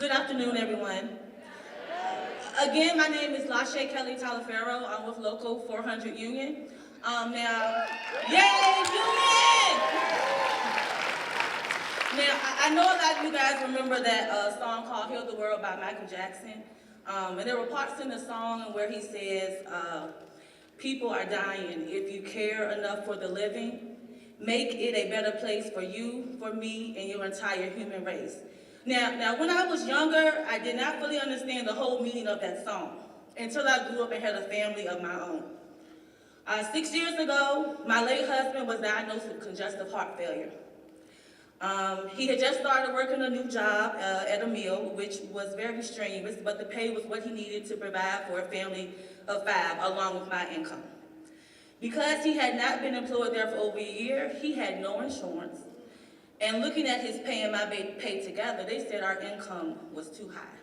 Good afternoon, everyone. Again, my name is LaChae Taliaferro. I'm with Local 400 Union. Yay, Union! Now, I know a lot of you guys remember that song called Heal the World by Michael Jackson. And there were parts in the song where he says, people are dying. If you care enough for the living, make it a better place for you, for me, and your entire human race. Now, when I was younger, I did not fully understand the whole meaning of that song until I grew up and had a family of my own. 6 years ago, my late husband was diagnosed with congestive heart failure. He had just started working a new job at a mill, which was very strenuous, but the pay was what he needed to provide for a family of 5, along with my income. Because he had not been employed there for over a year, he had no insurance. And looking at his pay and my pay together, they said our income was too high.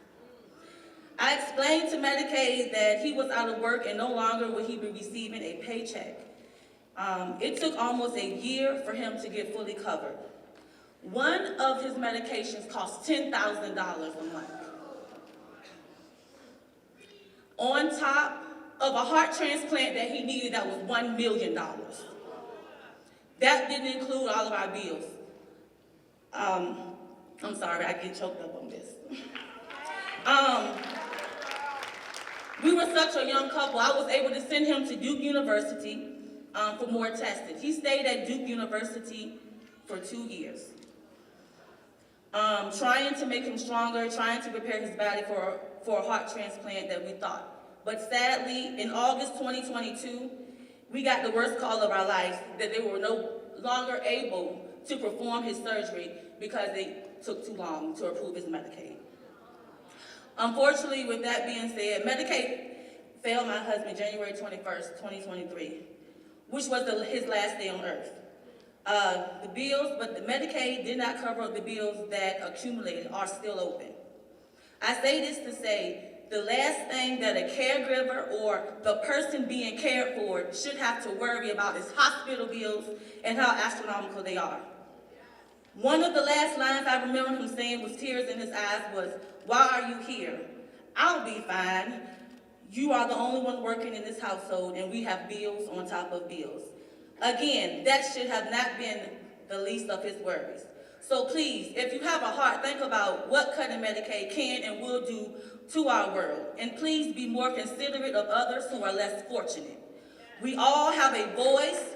I explained to Medicaid that he was out of work and no longer would he be receiving a paycheck. It took almost a year for him to get fully covered. One of his medications cost $10,000 a month. On top of a heart transplant that he needed that was $1 million. That didn't include all of our bills. I'm sorry, I get choked up on this. We were such a young couple, I was able to send him to Duke University for more testing. He stayed at Duke University for 2 years. Trying to make him stronger, trying to prepare his body for a heart transplant that we thought. But sadly, in August 2022, we got the worst call of our lives that they were no longer able to perform his surgery because they took too long to approve his Medicaid. Unfortunately, with that being said, Medicaid failed my husband January 21st, 2023, which was his last day on earth. The Medicaid did not cover up the bills that accumulated are still open. I say this to say, the last thing that a caregiver or the person being cared for should have to worry about is hospital bills and how astronomical they are. One of the last lines I remember him saying with tears in his eyes was, "Why are you here? I'll be fine. You are the only one working in this household and we have bills on top of bills." Again, that should have not been the least of his worries. So please, if you have a heart, think about what cutting Medicaid can and will do to our world. And please be more considerate of others who are less fortunate. We all have a voice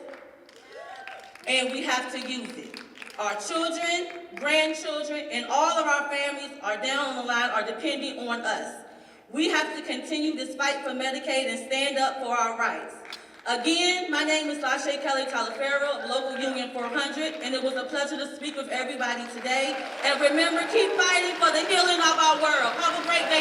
and we have to use it. Our children, grandchildren, and all of our families are down on the line, are depending on us. We have to continue this fight for Medicaid and stand up for our rights. Again, my name is LaChae Taliaferro of Local Union 400, and it was a pleasure to speak with everybody today. And remember, keep fighting for the healing of our world. Have a great day.